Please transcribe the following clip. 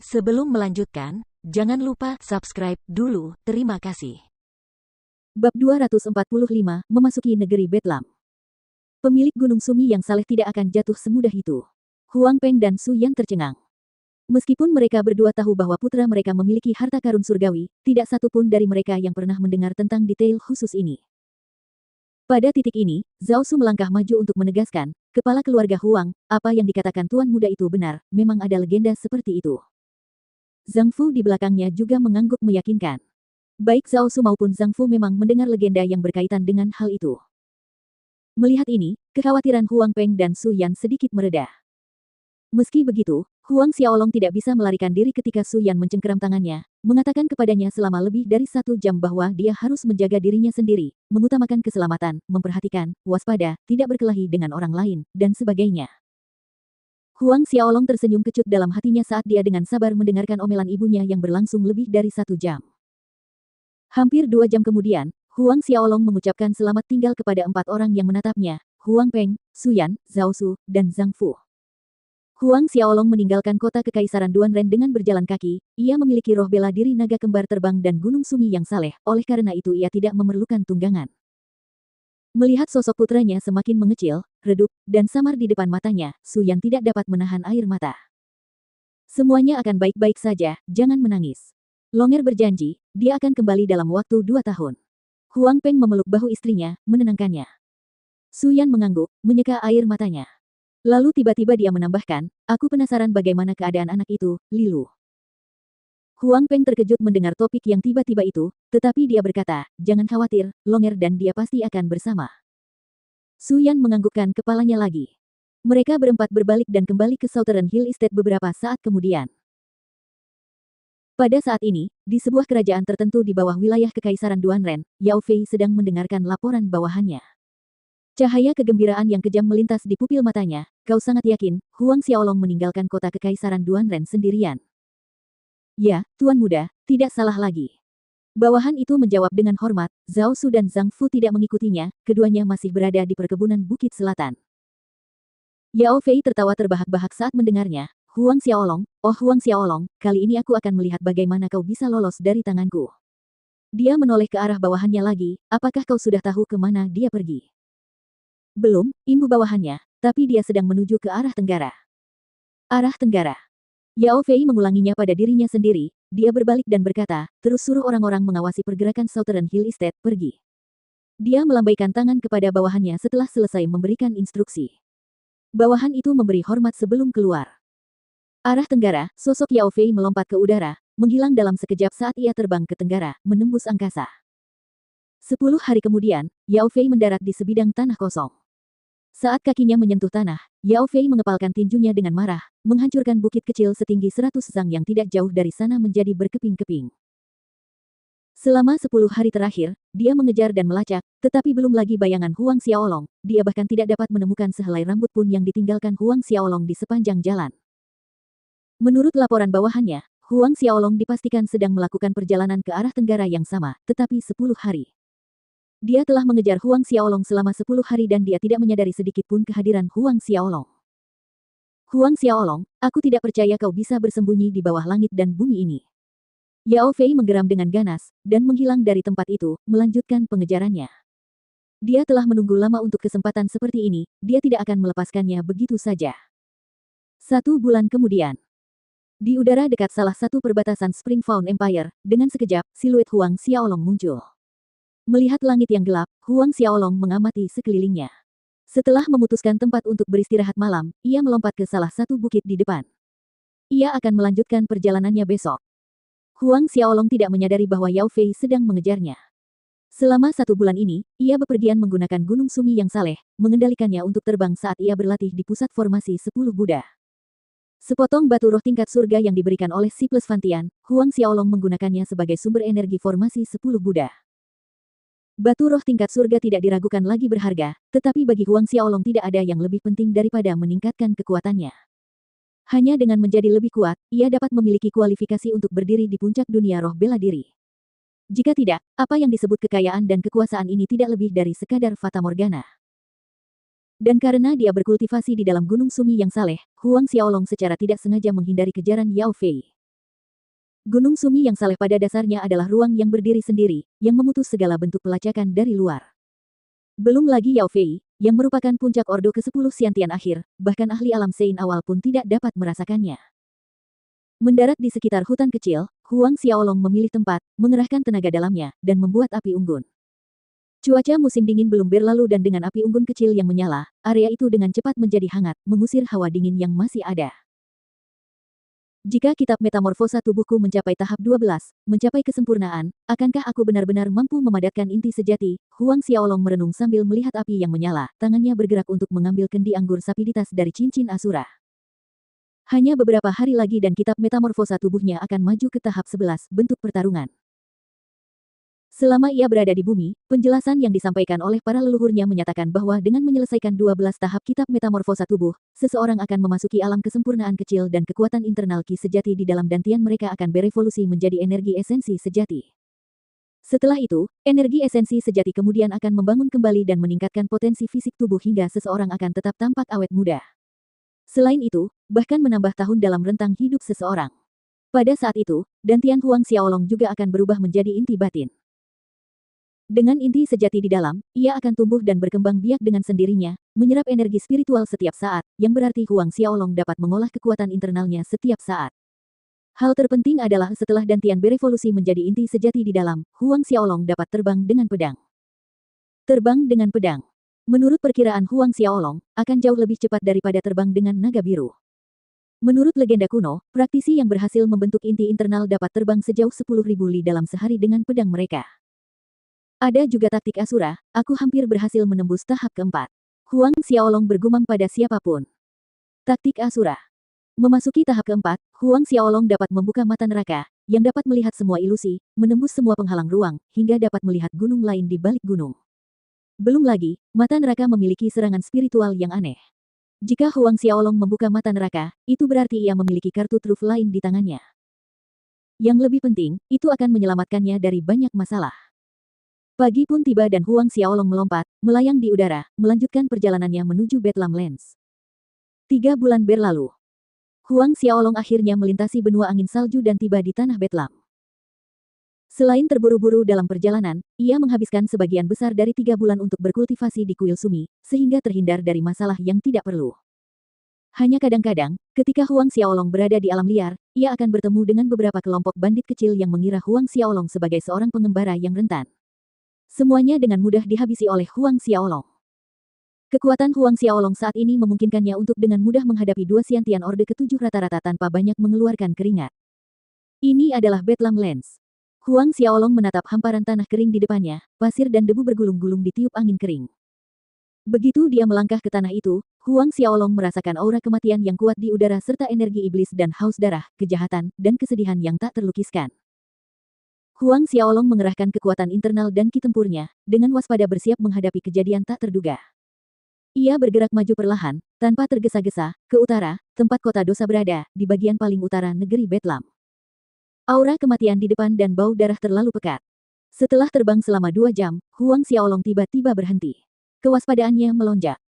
Sebelum melanjutkan, jangan lupa subscribe dulu. Terima kasih. Bab 245, Memasuki Negeri Betlam. Pemilik Gunung Sumi yang saleh tidak akan jatuh semudah itu. Huang Peng dan Su Yan tercengang. Meskipun mereka berdua tahu bahwa putra mereka memiliki harta karun surgawi, tidak satu pun dari mereka yang pernah mendengar tentang detail khusus ini. Pada titik ini, Zhao Su melangkah maju untuk menegaskan, kepala keluarga Huang, apa yang dikatakan tuan muda itu benar, memang ada legenda seperti itu. Zhang Fu di belakangnya juga mengangguk meyakinkan. Baik Zhao Su maupun Zhang Fu memang mendengar legenda yang berkaitan dengan hal itu. Melihat ini, kekhawatiran Huang Peng dan Su Yan sedikit mereda. Meski begitu, Huang Xiaolong tidak bisa melarikan diri ketika Su Yan mencengkeram tangannya, mengatakan kepadanya selama lebih dari 1 jam bahwa dia harus menjaga dirinya sendiri, mengutamakan keselamatan, memperhatikan, waspada, tidak berkelahi dengan orang lain, dan sebagainya. Huang Xiaolong tersenyum kecut dalam hatinya saat dia dengan sabar mendengarkan omelan ibunya yang berlangsung lebih dari 1 jam. Hampir 2 jam kemudian, Huang Xiaolong mengucapkan selamat tinggal kepada 4 orang yang menatapnya, Huang Peng, Su Yan, Zhao Su, dan Zhang Fu. Huang Xiaolong meninggalkan kota Kekaisaran Duanren dengan berjalan kaki, ia memiliki roh bela diri naga kembar terbang dan Gunung Sumi yang saleh, oleh karena itu ia tidak memerlukan tunggangan. Melihat sosok putranya semakin mengecil, redup, dan samar di depan matanya, Su Yan tidak dapat menahan air mata. Semuanya akan baik-baik saja, jangan menangis. Longer berjanji, dia akan kembali dalam waktu 2 tahun. Huang Peng memeluk bahu istrinya, menenangkannya. Su Yan mengangguk, menyeka air matanya. Lalu tiba-tiba dia menambahkan, aku penasaran bagaimana keadaan anak itu, Lilu. Huang Peng terkejut mendengar topik yang tiba-tiba itu, tetapi dia berkata, jangan khawatir, Longer dan dia pasti akan bersama. Su Yan menganggukkan kepalanya lagi. Mereka berempat berbalik dan kembali ke Southern Hill Estate beberapa saat kemudian. Pada saat ini, di sebuah kerajaan tertentu di bawah wilayah Kekaisaran Duanren, Yao Fei sedang mendengarkan laporan bawahannya. Cahaya kegembiraan yang kejam melintas di pupil matanya, kau sangat yakin, Huang Xiaolong meninggalkan kota Kekaisaran Duanren sendirian. Ya, Tuan Muda, tidak salah lagi. Bawahan itu menjawab dengan hormat, Zhao Su dan Zhang Fu tidak mengikutinya, keduanya masih berada di perkebunan Bukit Selatan. Yao Fei tertawa terbahak-bahak saat mendengarnya, Huang Xiaolong, oh Huang Xiaolong, kali ini aku akan melihat bagaimana kau bisa lolos dari tanganku. Dia menoleh ke arah bawahannya lagi, apakah kau sudah tahu kemana dia pergi? Belum, imbu bawahannya, tapi dia sedang menuju ke arah tenggara. Arah tenggara. Yao Fei mengulanginya pada dirinya sendiri, dia berbalik dan berkata, terus suruh orang-orang mengawasi pergerakan Southern Hill Estate, pergi. Dia melambaikan tangan kepada bawahannya setelah selesai memberikan instruksi. Bawahan itu memberi hormat sebelum keluar. Arah tenggara, sosok Yao Fei melompat ke udara, menghilang dalam sekejap saat ia terbang ke tenggara, menembus angkasa. 10 hari kemudian, Yao Fei mendarat di sebidang tanah kosong. Saat kakinya menyentuh tanah, Yao Fei mengepalkan tinjunya dengan marah, menghancurkan bukit kecil setinggi 100 zang yang tidak jauh dari sana menjadi berkeping-keping. Selama 10 hari terakhir, dia mengejar dan melacak, tetapi belum lagi bayangan Huang Xiaolong, dia bahkan tidak dapat menemukan sehelai rambut pun yang ditinggalkan Huang Xiaolong di sepanjang jalan. Menurut laporan bawahannya, Huang Xiaolong dipastikan sedang melakukan perjalanan ke arah tenggara yang sama, tetapi 10 hari. Dia telah mengejar Huang Xiaolong selama 10 hari dan dia tidak menyadari sedikit pun kehadiran Huang Xiaolong. Huang Xiaolong, aku tidak percaya kau bisa bersembunyi di bawah langit dan bumi ini. Yao Fei menggeram dengan ganas, dan menghilang dari tempat itu, melanjutkan pengejarannya. Dia telah menunggu lama untuk kesempatan seperti ini, dia tidak akan melepaskannya begitu saja. 1 bulan kemudian. Di udara dekat salah satu perbatasan Springfound Empire, dengan sekejap, siluet Huang Xiaolong muncul. Melihat langit yang gelap, Huang Xiaolong mengamati sekelilingnya. Setelah memutuskan tempat untuk beristirahat malam, ia melompat ke salah satu bukit di depan. Ia akan melanjutkan perjalanannya besok. Huang Xiaolong tidak menyadari bahwa Yao Fei sedang mengejarnya. Selama 1 bulan ini, ia bepergian menggunakan Gunung Sumi yang saleh, mengendalikannya untuk terbang saat ia berlatih di pusat formasi 10 Buddha. Sepotong batu roh tingkat surga yang diberikan oleh Si Plus Fantian, Huang Xiaolong menggunakannya sebagai sumber energi formasi 10 Buddha. Batu roh tingkat surga tidak diragukan lagi berharga, tetapi bagi Huang Xiaolong tidak ada yang lebih penting daripada meningkatkan kekuatannya. Hanya dengan menjadi lebih kuat, ia dapat memiliki kualifikasi untuk berdiri di puncak dunia roh bela diri. Jika tidak, apa yang disebut kekayaan dan kekuasaan ini tidak lebih dari sekadar fatamorgana. Dan karena dia berkultivasi di dalam Gunung Sumi yang saleh, Huang Xiaolong secara tidak sengaja menghindari kejaran Yao Fei. Gunung Sumi yang saleh pada dasarnya adalah ruang yang berdiri sendiri, yang memutus segala bentuk pelacakan dari luar. Belum lagi Yao Fei, yang merupakan puncak ordo ke-10 Xiantian akhir, bahkan ahli alam Sein awal pun tidak dapat merasakannya. Mendarat di sekitar hutan kecil, Huang Xiaolong memilih tempat, mengerahkan tenaga dalamnya, dan membuat api unggun. Cuaca musim dingin belum berlalu dan dengan api unggun kecil yang menyala, area itu dengan cepat menjadi hangat, mengusir hawa dingin yang masih ada. Jika kitab metamorfosa tubuhku mencapai tahap 12, mencapai kesempurnaan, akankah aku benar-benar mampu memadatkan inti sejati? Huang Xiaolong merenung sambil melihat api yang menyala, tangannya bergerak untuk mengambil kendi anggur sapiditas dari cincin Asura. Hanya beberapa hari lagi dan kitab metamorfosa tubuhnya akan maju ke tahap 11, bentuk pertarungan. Selama ia berada di bumi, penjelasan yang disampaikan oleh para leluhurnya menyatakan bahwa dengan menyelesaikan 12 tahap kitab metamorfosa tubuh, seseorang akan memasuki alam kesempurnaan kecil dan kekuatan internal ki sejati di dalam dantian mereka akan berevolusi menjadi energi esensi sejati. Setelah itu, energi esensi sejati kemudian akan membangun kembali dan meningkatkan potensi fisik tubuh hingga seseorang akan tetap tampak awet muda. Selain itu, bahkan menambah tahun dalam rentang hidup seseorang. Pada saat itu, dantian Huang Xiaolong juga akan berubah menjadi inti batin. Dengan inti sejati di dalam, ia akan tumbuh dan berkembang biak dengan sendirinya, menyerap energi spiritual setiap saat, yang berarti Huang Xiaolong dapat mengolah kekuatan internalnya setiap saat. Hal terpenting adalah setelah dantian berevolusi menjadi inti sejati di dalam, Huang Xiaolong dapat terbang dengan pedang. Terbang dengan pedang. Menurut perkiraan Huang Xiaolong, akan jauh lebih cepat daripada terbang dengan naga biru. Menurut legenda kuno, praktisi yang berhasil membentuk inti internal dapat terbang sejauh 10.000 li dalam sehari dengan pedang mereka. Ada juga taktik Asura, aku hampir berhasil menembus tahap keempat. Huang Xiaolong bergumam pada siapapun. Taktik Asura. Memasuki tahap keempat, Huang Xiaolong dapat membuka mata neraka, yang dapat melihat semua ilusi, menembus semua penghalang ruang, hingga dapat melihat gunung lain di balik gunung. Belum lagi, mata neraka memiliki serangan spiritual yang aneh. Jika Huang Xiaolong membuka mata neraka, itu berarti ia memiliki kartu truf lain di tangannya. Yang lebih penting, itu akan menyelamatkannya dari banyak masalah. Pagi pun tiba dan Huang Xiaolong melompat, melayang di udara, melanjutkan perjalanannya menuju Bedlam Lands. 3 bulan berlalu. Huang Xiaolong akhirnya melintasi benua angin salju dan tiba di tanah Bedlam. Selain terburu-buru dalam perjalanan, ia menghabiskan sebagian besar dari 3 bulan untuk berkultivasi di kuil Sumi, sehingga terhindar dari masalah yang tidak perlu. Hanya kadang-kadang, ketika Huang Xiaolong berada di alam liar, ia akan bertemu dengan beberapa kelompok bandit kecil yang mengira Huang Xiaolong sebagai seorang pengembara yang rentan. Semuanya dengan mudah dihabisi oleh Huang Xiaolong. Kekuatan Huang Xiaolong saat ini memungkinkannya untuk dengan mudah menghadapi 2 Xiantian Orde ke-7 rata-rata tanpa banyak mengeluarkan keringat. Ini adalah Bedlam Lands. Huang Xiaolong menatap hamparan tanah kering di depannya, pasir dan debu bergulung-gulung ditiup angin kering. Begitu dia melangkah ke tanah itu, Huang Xiaolong merasakan aura kematian yang kuat di udara serta energi iblis dan haus darah, kejahatan, dan kesedihan yang tak terlukiskan. Huang Xiaolong mengerahkan kekuatan internal dan ki tempurnya, dengan waspada bersiap menghadapi kejadian tak terduga. Ia bergerak maju perlahan, tanpa tergesa-gesa, ke utara, tempat kota dosa berada, di bagian paling utara negeri Bedlam. Aura kematian di depan dan bau darah terlalu pekat. Setelah terbang selama 2 jam, Huang Xiaolong tiba-tiba berhenti. Kewaspadaannya melonjak.